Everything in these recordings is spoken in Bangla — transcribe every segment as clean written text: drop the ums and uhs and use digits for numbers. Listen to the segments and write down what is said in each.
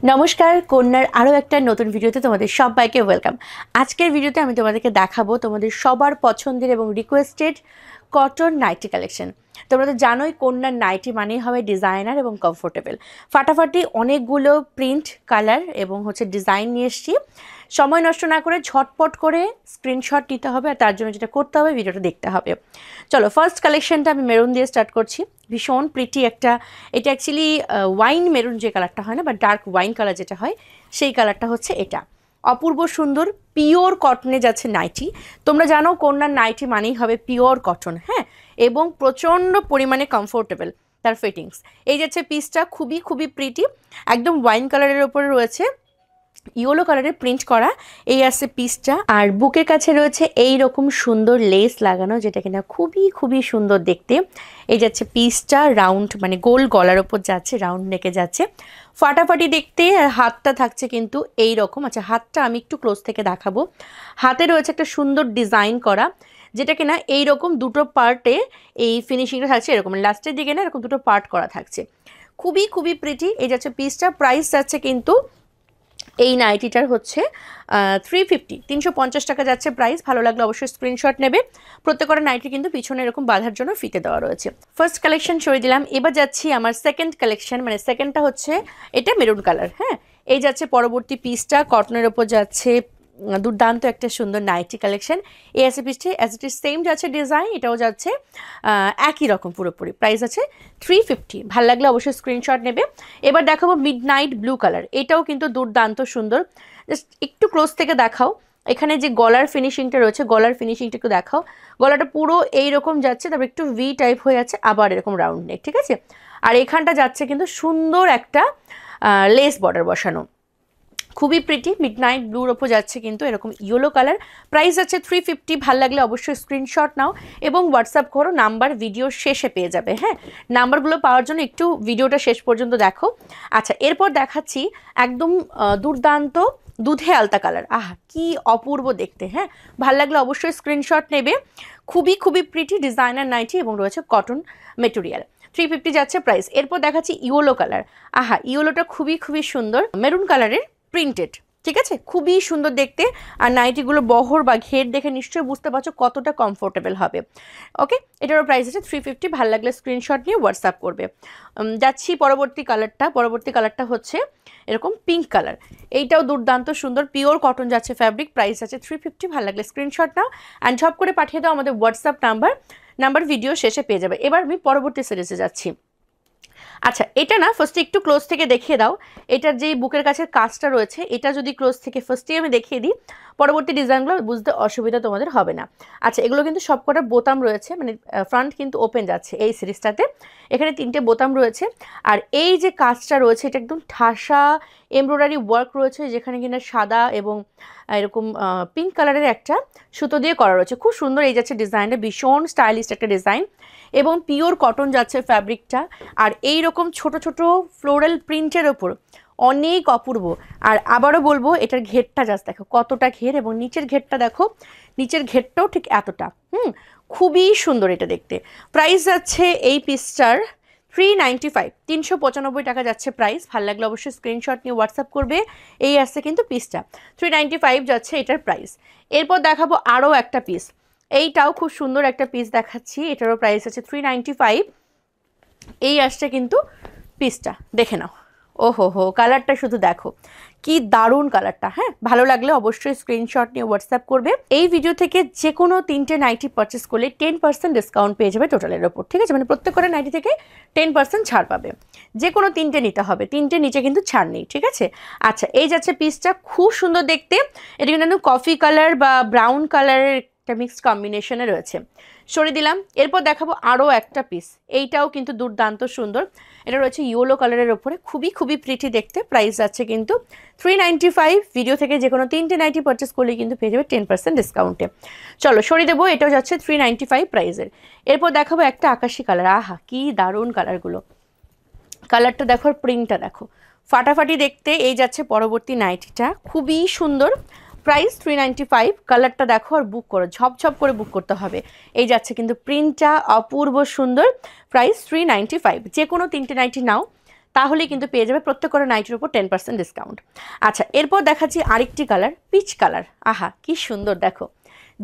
নমস্কার, কন্যার আরও একটা নতুন ভিডিওতে তোমাদের সবাইকে ওয়েলকাম। আজকের ভিডিওতে আমি তোমাদেরকে দেখাবো তোমাদের সবার পছন্দের এবং রিকোয়েস্টেড কটন নাইটি কালেকশন। তোমরা তো জানোই কন্যার নাইটি মানেই হবে ডিজাইনার এবং কমফোর্টেবল। ফাটাফাটি অনেকগুলো প্রিন্ট, কালার এবং ডিজাইন নিয়ে এসেছি। সময় নষ্ট না করে ঝটপট করে স্ক্রিনশট নিতে হবে, আর তার জন্য যেটা করতে হবে ভিডিওটা দেখতে হবে। চলো, ফার্স্ট কালেকশনটা আমি মেরুন দিয়ে স্টার্ট করছি। ভীষণ প্রিটি একটা, এটা অ্যাকচুয়ালি ওয়াইন মেরুন যে কালারটা হয় না, বা ডার্ক ওয়াইন কালার যেটা হয়, সেই কালারটা হচ্ছে এটা। অপূর্ব সুন্দর পিওর কটনে যাচ্ছে নাইটি। তোমরা জানো কন্যার নাইটি মানেই হবে পিওর কটন, হ্যাঁ, এবং প্রচণ্ড পরিমাণে কমফোর্টেবল তার ফিটিংস। এই যাচ্ছে পিসটা, খুবই খুবই প্রিটি, একদম ওয়াইন কালারের ওপরে রয়েছে ইয়েলো কালারের প্রিন্ট করা। এই আসছে পিসটা, আর বুকের কাছে রয়েছে এই রকম সুন্দর লেস লাগানো, যেটা কিনা খুবই খুবই সুন্দর দেখতে। এই যাচ্ছে পিসটা, রাউন্ড মানে গোল গলার ওপর যাচ্ছে, রাউন্ড নেকে যাচ্ছে, ফাটাফাটি দেখতে। আর হাতটা থাকছে কিন্তু এই রকম। আচ্ছা, হাতটা আমি একটু ক্লোজ থেকে দেখাবো। হাতে রয়েছে একটা সুন্দর ডিজাইন করা, যেটা কিনা এইরকম দুটো পার্টে এই ফিনিশিংটা থাকছে, এরকম লাস্টের দিকে না এরকম দুটো পার্ট করা থাকছে, খুবই খুবই প্রিটি। এই যাচ্ছে পিসটা, প্রাইস যাচ্ছে কিন্তু এই নাইটিটার হচ্ছে 350 টাকা যাচ্ছে প্রাইস। ভালো লাগলে অবশ্যই স্ক্রিনশট নেবে। প্রত্যেকটা নাইটি কিন্তু পিছনে এরকম বাঁধার জন্য ফিতে দেওয়া রয়েছে। ফার্স্ট কালেকশন সরিয়ে দিলাম, এবার যাচ্ছি আমার সেকেন্ড কালেকশন, মানে সেকেন্ডটা হচ্ছে এটা মেরুন কালার। হ্যাঁ, এই যাচ্ছে পরবর্তী পিসটা, কটনের ওপর যাচ্ছে, দুর্দান্ত একটা সুন্দর নাইটি কালেকশন। এই আছে পিসটি, অ্যাজ ইট ইজ সেম যাচ্ছে ডিজাইন, এটাও যাচ্ছে একই রকম পুরোপুরি। প্রাইস আছে 350। ভালো লাগলে অবশ্যই স্ক্রিনশট নেবে। এবার দেখাবো মিড নাইট ব্লু কালার, এটাও কিন্তু দুর্দান্ত সুন্দর। জাস্ট একটু ক্লোজ থেকে দেখাও, এখানে যে গলার ফিনিশিংটা রয়েছে, গলার ফিনিশিংটা একটু দেখাও। গলাটা পুরো এইরকম যাচ্ছে, তারপর একটু ভি টাইপ হয়ে যাচ্ছে, আবার এরকম রাউন্ড নেক, ঠিক আছে। আর এখানটা যাচ্ছে কিন্তু সুন্দর একটা লেস বর্ডার বসানো, খুবই প্রিটি। মিড নাইট ব্লুর ওপর যাচ্ছে কিন্তু এরকম ইয়েলো কালার। প্রাইস আছে 350। ভাল লাগলে অবশ্যই স্ক্রিনশট নাও এবং হোয়াটসঅ্যাপ করো, নাম্বার ভিডিও শেষে পেয়ে যাবে। হ্যাঁ, নাম্বারগুলো পাওয়ার জন্য একটু ভিডিওটা শেষ পর্যন্ত দেখো। আচ্ছা, এরপর দেখাচ্ছি একদম দুর্দান্ত দুধে আলতা কালার। আহা, কি অপূর্ব দেখতে। হ্যাঁ, ভাল লাগলে অবশ্যই স্ক্রিনশট নেবে। খুবই খুবই প্রিটি ডিজাইনার নাইটি এবং রয়েছে কটন মেটেরিয়াল। 350 যাচ্ছে প্রাইস। এরপর দেখাচ্ছি ইয়েলো কালার। আহা, ইয়েলোটা খুবই খুবই সুন্দর, মেরুন কালারের প্রিন্টেড, ঠিক আছে, খুবই সুন্দর দেখতে। আর নাইটিগুলো বহর বা ঘের দেখে নিশ্চয়ই বুঝতে পারছো কতটা কমফোর্টেবল হবে। ওকে, এটারও প্রাইস আছে 350। ভালো লাগলে স্ক্রিনশট নিয়ে হোয়াটসঅ্যাপ করবে। যাচ্ছি পরবর্তী কালারটা। পরবর্তী কালারটা হচ্ছে এরকম পিঙ্ক কালার, এইটাও দুর্দান্ত সুন্দর, পিওর কটন যাচ্ছে ফ্যাব্রিক। প্রাইস আছে 350। ভালো লাগলে স্ক্রিনশট নাও অ্যান্ড ঝপ করে পাঠিয়ে দাও আমাদের হোয়াটসঅ্যাপ নাম্বার ভিডিও শেষে পেয়ে যাবে। এবার আমি পরবর্তী সিরিজে যাচ্ছি। আচ্ছা, এটা না ফার্স্টে একটু ক্লোজ থেকে দেখিয়ে দাও। এটার যে বুকের কাছের কাজটা রয়েছে, এটা যদি ক্লোজ থেকে ফার্স্টেই আমি দেখিয়ে দিই, পরবর্তী ডিজাইনগুলো বুঝতে অসুবিধা তোমাদের হবে না। আচ্ছা, এগুলো কিন্তু সবকটা বোতাম রয়েছে, মানে ফ্রন্ট কিন্তু ওপেন যাচ্ছে এই সিরিজটাতে। এখানে 3টে বোতাম রয়েছে, আর এই যে কাজটা রয়েছে এটা একদম ঠাসা এমব্রয়ডারি ওয়ার্ক রয়েছে, যেখানে কিনা সাদা এবং এরকম পিঙ্ক কালারের একটা সুতো দিয়ে করা রয়েছে। খুব সুন্দর এই যাচ্ছে ডিজাইনটা, ভীষণ স্টাইলিস্ট একটা ডিজাইন এবং পিওর কটন যাচ্ছে ফ্যাব্রিকটা। আর এই রকম ছোট ছোট ফ্লোরাল প্রিন্টের ওপর অনেক অপূর্ব। আর আবারও বলবো, এটার ঘেরটা জাস্ট দেখো কতটা ঘের, এবং নিচের ঘেরটা দেখো, নিচের ঘেরটাও ঠিক এতটা। খুবই সুন্দর এটা দেখতে। প্রাইস যাচ্ছে এই পিসটার 395, 395 টাকা যাচ্ছে প্রাইস। ভালো লাগলে অবশ্যই স্ক্রিনশট নিয়ে হোয়াটসঅ্যাপ করবে। এই আসছে কিন্তু পিসটা, 395 যাচ্ছে এটার প্রাইস। এরপর দেখাবো আরও একটা পিস, এইটাও খুব সুন্দর একটা পিস দেখাচ্ছি, এটারও প্রাইস আছে 395। এই আসছে কিন্তু পিসটা, দেখে নাও। ওহো হো, কালারটা শুধু দেখো, কি দারুণ কালারটা। হ্যাঁ, ভালো লাগলে অবশ্যই স্ক্রিনশট নিয়ে হোয়াটসঅ্যাপ করবে। এই ভিডিও থেকে যে কোনো 3টে নাইটি পারচেস করলে 10% ডিসকাউন্ট পেয়ে যাবে টোটালের ওপর, ঠিক আছে, মানে প্রত্যেকটা নাইটি থেকে 10% ছাড় পাবে। যে কোনো 3টে নিতে হবে, 3টে নিচে কিন্তু ছাড় নেই, ঠিক আছে। আচ্ছা, এই যাচ্ছে পিসটা, খুব সুন্দর দেখতে। এটা কিন্তু কফি কালার বা ব্রাউন কালারের একটা মিক্সড কম্বিনেশনে রয়েছে। সরিয়ে দিলাম। এরপর দেখাবো আরও একটা পিস, এইটাও কিন্তু দুর্দান্ত সুন্দর। এটা রয়েছে ইয়েলো কালারের ওপরে, খুবই খুবই প্রিটি দেখতে। প্রাইস যাচ্ছে কিন্তু 395। ভিডিও থেকে যে কোনো 3টে নাইটি পারচেস করলে কিন্তু পেয়ে যাবে 10% ডিসকাউন্টে। চলো সরিয়ে দেবো, এটাও যাচ্ছে 395 প্রাইসের। এরপর দেখাবো একটা আকাশি কালার। আহা, কি দারুণ কালারগুলো, কালারটা দেখো, আর প্রিন্টটা দেখো, ফাটাফাটি দেখতে। এই যাচ্ছে পরবর্তী নাইটিটা, খুবই সুন্দর। প্রাইস 395। কালারটা দেখো আর বুক করো, ঝপঝপ করে বুক করতে হবে। এই যাচ্ছে কিন্তু প্রিন্টটা অপূর্ব সুন্দর। প্রাইস 395। যে কোনো 3টে নাইটি নাও, তাহলেই কিন্তু পেয়ে যাবে প্রত্যেকটা নাইটির উপর 10% ডিসকাউন্ট। আচ্ছা, এরপর দেখাচ্ছি আরেকটি কালার, পিচ কালার। আহা কি সুন্দর, দেখো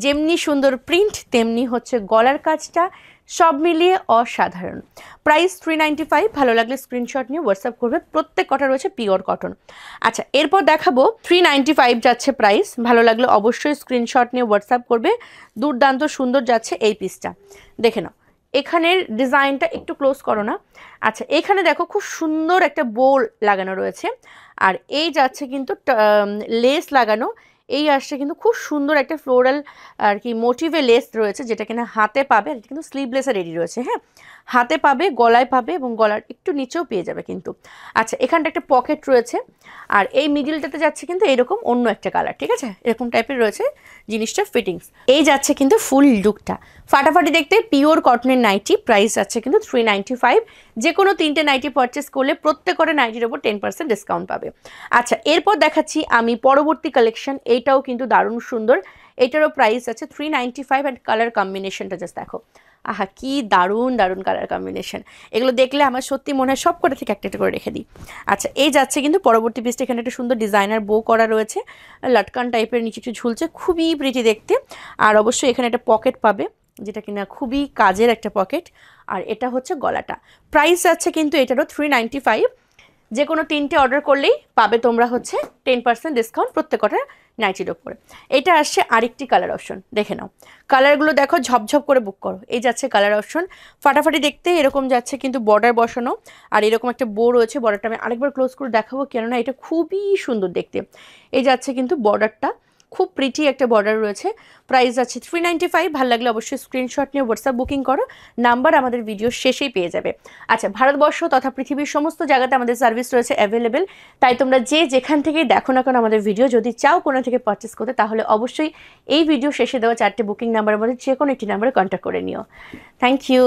যেমনি সুন্দর প্রিন্ট তেমনি হচ্ছে গলার কাজটা, সব মিলিয়ে অসাধারণ। প্রাইস 395। ভালো লাগলে স্ক্রিনশট নিয়ে হোয়াটসঅ্যাপ করবে, প্রত্যেক কটা রয়েছে পিওর কটন। আচ্ছা, এরপর দেখাবো 395 যাচ্ছে প্রাইস, ভালো লাগলে অবশ্যই স্ক্রিনশট নিয়ে হোয়াটসঅ্যাপ করবে। দুর্দান্ত সুন্দর যাচ্ছে এই পিসটা, দেখে নাও। এখানের ডিজাইনটা একটু ক্লোজ করো না। আচ্ছা, এখানে দেখো খুব সুন্দর একটা বোল লাগানো রয়েছে, আর এই যাচ্ছে কিন্তু লেস লাগানো। এই আসছে কিন্তু খুব সুন্দর একটা ফ্লোরাল আর কি মোটিভে লেস রয়েছে, যেটা কিনা হাতে পাবে, আর কিন্তু স্লিভলেসে রেডি রয়েছে। হ্যাঁ, হাতে পাবে, গলায় পাবে এবং গলার একটু নিচেও পেয়ে যাবে কিন্তু। আচ্ছা, এখানটা একটা পকেট রয়েছে, আর এই মিডিলটাতে যাচ্ছে কিন্তু এরকম অন্য একটা কালার, ঠিক আছে, এরকম টাইপের রয়েছে জিনিসটা ফিটিংস। এই যাচ্ছে কিন্তু ফুল লুকটা ফাটাফাটি দেখতে, পিওর কটনের নাইটি। প্রাইস যাচ্ছে কিন্তু 395। যে কোনো 3টে নাইটি পারচেস করলে প্রত্যেকটা নাইটির ওপর 10% ডিসকাউন্ট পাবে। আচ্ছা, এরপর দেখাচ্ছি আমি পরবর্তী কালেকশন, এইটাও কিন্তু দারুণ সুন্দর। এটারও প্রাইস আছে 395, অ্যান্ড কালার কম্বিনেশনটা জাস্ট দেখো, আহা কি দারুণ দারুণ কালার কম্বিনেশন। এগুলো দেখলে আমার সত্যি মনে হয় সব কটা থেকে একটা একটা করে রেখে দিই। আচ্ছা, এই যাচ্ছে কিন্তু পরবর্তী পিসটা, এখানে একটা সুন্দর ডিজাইনার বো করা রয়েছে, লটকান টাইপের নিচে একটু ঝুলছে, খুবই প্রিটি দেখতে। আর অবশ্যই এখানে একটা পকেট পাবে, যেটা কিনা খুবই কাজের একটা পকেট। আর এটা হচ্ছে গলাটা। প্রাইস আছে কিন্তু এটারও 395। যে কোনো 3টে অর্ডার করলেই পাবে তোমরা হচ্ছে 10% ডিসকাউন্ট প্রত্যেকটা নাইটির ওপরে। এটা আসছে আরেকটি কালার অপশন, দেখে নাও। কালারগুলো দেখো, ঝপঝপ করে বুক করো। এই যাচ্ছে কালার অপশন, ফাটাফাটি দেখতে, এরকম যাচ্ছে কিন্তু বর্ডার বসানো, আর এরকম একটা বো রয়েছে। বর্ডারটা আমি আরেকবার ক্লোজ করে দেখাবো, কেননা এটা খুবই সুন্দর দেখতে। এই যাচ্ছে কিন্তু বর্ডারটা, খুব প্রিটি একটা বর্ডার রয়েছে। প্রাইস আছে 395। ভালো লাগলে অবশ্যই স্ক্রিনশট নিয়ে হোয়াটসঅ্যাপ বুকিং করো, নাম্বার আমাদের ভিডিও শেষেই পেয়ে যাবে। আচ্ছা, ভারতবর্ষ তথা পৃথিবীর সমস্ত জায়গাতে আমাদের সার্ভিস রয়েছে অ্যাভেলেবেল, তাই তোমরা যে যেখান থেকেই দেখো না কেন আমাদের ভিডিও, যদি চাও কোনো থেকে পারচেস করতে, তাহলে অবশ্যই এই ভিডিও শেষে দেওয়া 4টে বুকিং নাম্বারের মধ্যে যে কোনো একটি নাম্বারে কন্ট্যাক্ট করে নিও। Thank you.